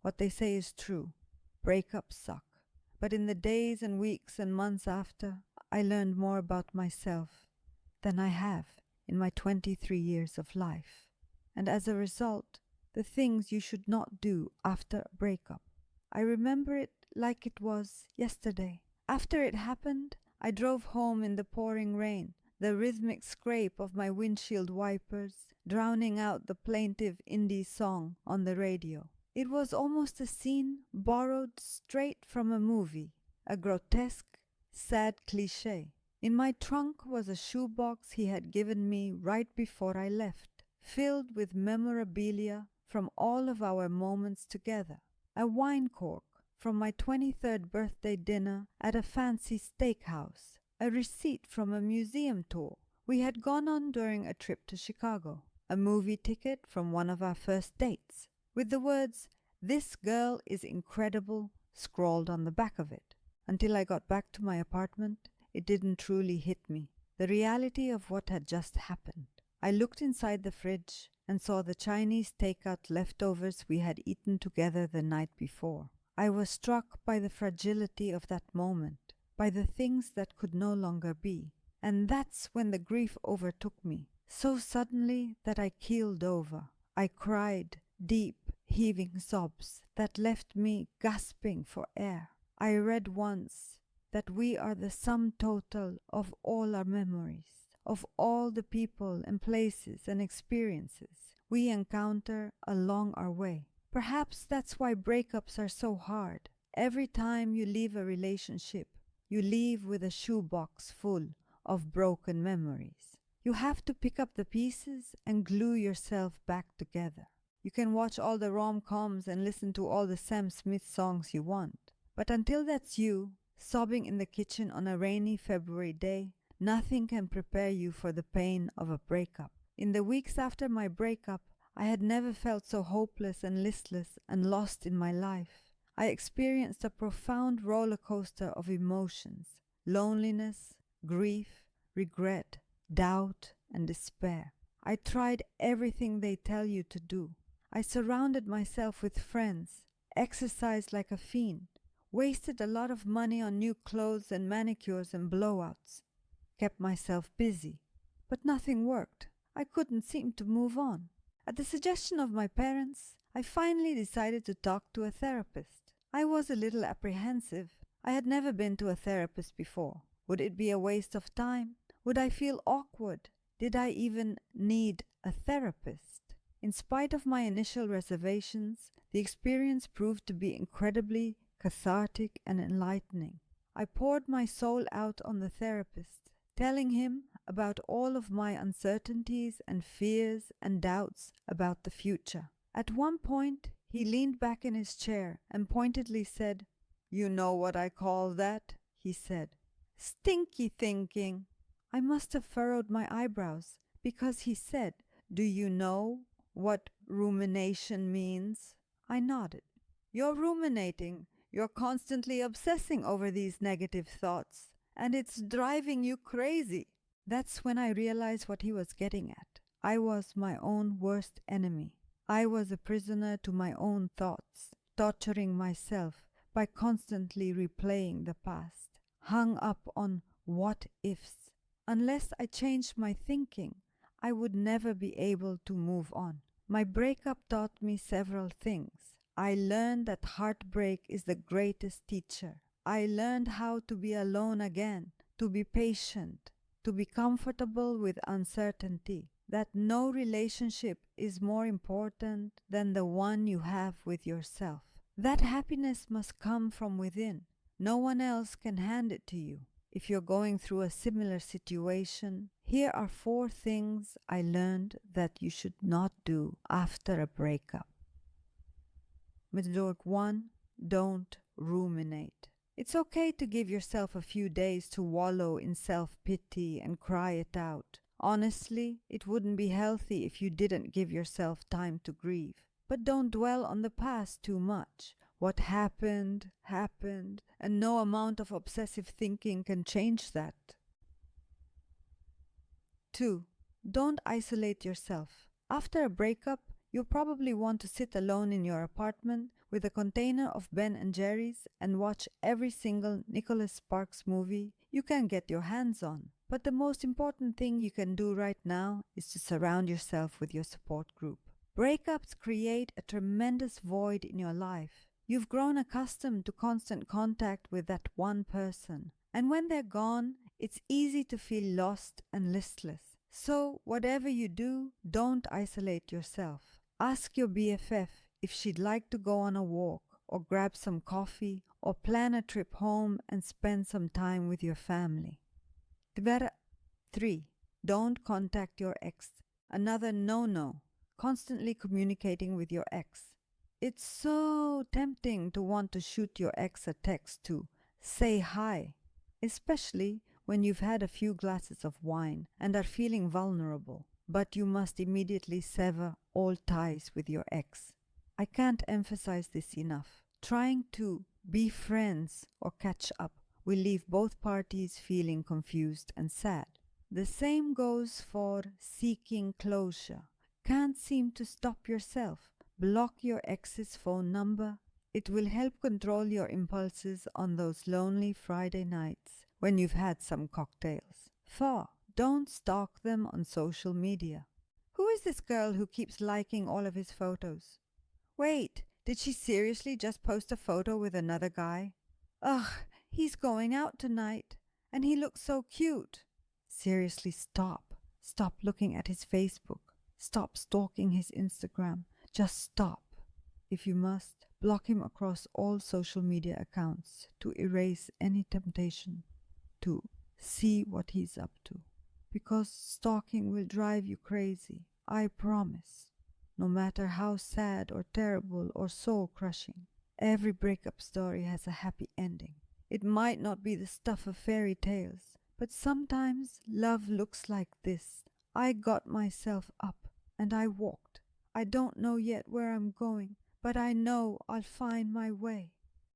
What they say is true. Breakups suck. But in the days and weeks and months after, I learned more about myself than I have in my 23 years of life. And as a result, the things you should not do after a breakup. I remember it like it was yesterday. After it happened, I drove home in the pouring rain, the rhythmic scrape of my windshield wipers drowning out the plaintive indie song on the radio. It was almost a scene borrowed straight from a movie, a grotesque, sad cliché. In my trunk was a shoebox he had given me right before I left, filled with memorabilia from all of our moments together. A wine cork from my 23rd birthday dinner at a fancy steakhouse, a receipt from a museum tour we had gone on during a trip to Chicago, a movie ticket from one of our first dates, with the words, "This girl is incredible," scrawled on the back of it. Until I got back to my apartment, it didn't truly hit me, the reality of what had just happened. I looked inside the fridge and saw the Chinese takeout leftovers we had eaten together the night before. I was struck by the fragility of that moment, by the things that could no longer be. And that's when the grief overtook me, so suddenly that I keeled over. I cried deep, heaving sobs that left me gasping for air. I read once that we are the sum total of all our memories, of all the people and places and experiences we encounter along our way. Perhaps that's why breakups are so hard. Every time you leave a relationship, you leave with a shoebox full of broken memories. You have to pick up the pieces and glue yourself back together. You can watch all the rom-coms and listen to all the Sam Smith songs you want. But until that's you, sobbing in the kitchen on a rainy February day, nothing can prepare you for the pain of a breakup. In the weeks after my breakup, I had never felt so hopeless and listless and lost in my life. I experienced a profound roller coaster of emotions, loneliness, grief, regret, doubt, and despair. I tried everything they tell you to do. I surrounded myself with friends, exercised like a fiend, wasted a lot of money on new clothes and manicures and blowouts, kept myself busy, but nothing worked. I couldn't seem to move on. At the suggestion of my parents, I finally decided to talk to a therapist. I was a little apprehensive. I had never been to a therapist before. Would it be a waste of time? Would I feel awkward? Did I even need a therapist? In spite of my initial reservations, the experience proved to be incredibly cathartic and enlightening. I poured my soul out on the therapist, telling him about all of my uncertainties and fears and doubts about the future. At one point, he leaned back in his chair and pointedly said, "You know what I call that?" he said. "Stinky thinking." I must have furrowed my eyebrows, because he said, "Do you know what rumination means?" I nodded. "You're ruminating. You're constantly obsessing over these negative thoughts, and it's driving you crazy." That's when I realized what he was getting at. I was my own worst enemy. I was a prisoner to my own thoughts, torturing myself by constantly replaying the past, hung up on what-ifs. Unless I changed my thinking, I would never be able to move on. My breakup taught me several things. I learned that heartbreak is the greatest teacher. I learned how to be alone again, to be patient, to be comfortable with uncertainty, that no relationship is more important than the one you have with yourself. That happiness must come from within. No one else can hand it to you. If you're going through a similar situation, here are 4 things I learned that you should not do after a breakup. Midorg 1. Don't ruminate. It's okay to give yourself a few days to wallow in self-pity and cry it out. Honestly, it wouldn't be healthy if you didn't give yourself time to grieve. But don't dwell on the past too much. What happened, happened, and no amount of obsessive thinking can change that. 2. Don't isolate yourself. After a breakup, you'll probably want to sit alone in your apartment with a container of Ben and Jerry's and watch every single Nicholas Sparks movie you can get your hands on. But the most important thing you can do right now is to surround yourself with your support group. Breakups create a tremendous void in your life. You've grown accustomed to constant contact with that one person, and when they're gone, it's easy to feel lost and listless. So, whatever you do, don't isolate yourself. Ask your BFF if she'd like to go on a walk, or grab some coffee, or plan a trip home and spend some time with your family. 3. Don't contact your ex. Another no-no. Constantly communicating with your ex. It's so tempting to want to shoot your ex a text to say hi, especially when you've had a few glasses of wine and are feeling vulnerable, but you must immediately sever all ties with your ex. I can't emphasize this enough. Trying to be friends or catch up will leave both parties feeling confused and sad. The same goes for seeking closure. Can't seem to stop yourself. Block your ex's phone number. It will help control your impulses on those lonely Friday nights when you've had some cocktails. 4. Don't stalk them on social media. Who is this girl who keeps liking all of his photos? Wait, did she seriously just post a photo with another guy? Ugh, he's going out tonight, and he looks so cute. Seriously, stop. Stop looking at his Facebook. Stop stalking his Instagram. Just stop. If you must, block him across all social media accounts to erase any temptation to see what he's up to. Because stalking will drive you crazy, I promise. No matter how sad or terrible or soul-crushing, every breakup story has a happy ending. It might not be the stuff of fairy tales, but sometimes love looks like this. I got myself up and I walked. I don't know yet where I'm going, but I know I'll find my way.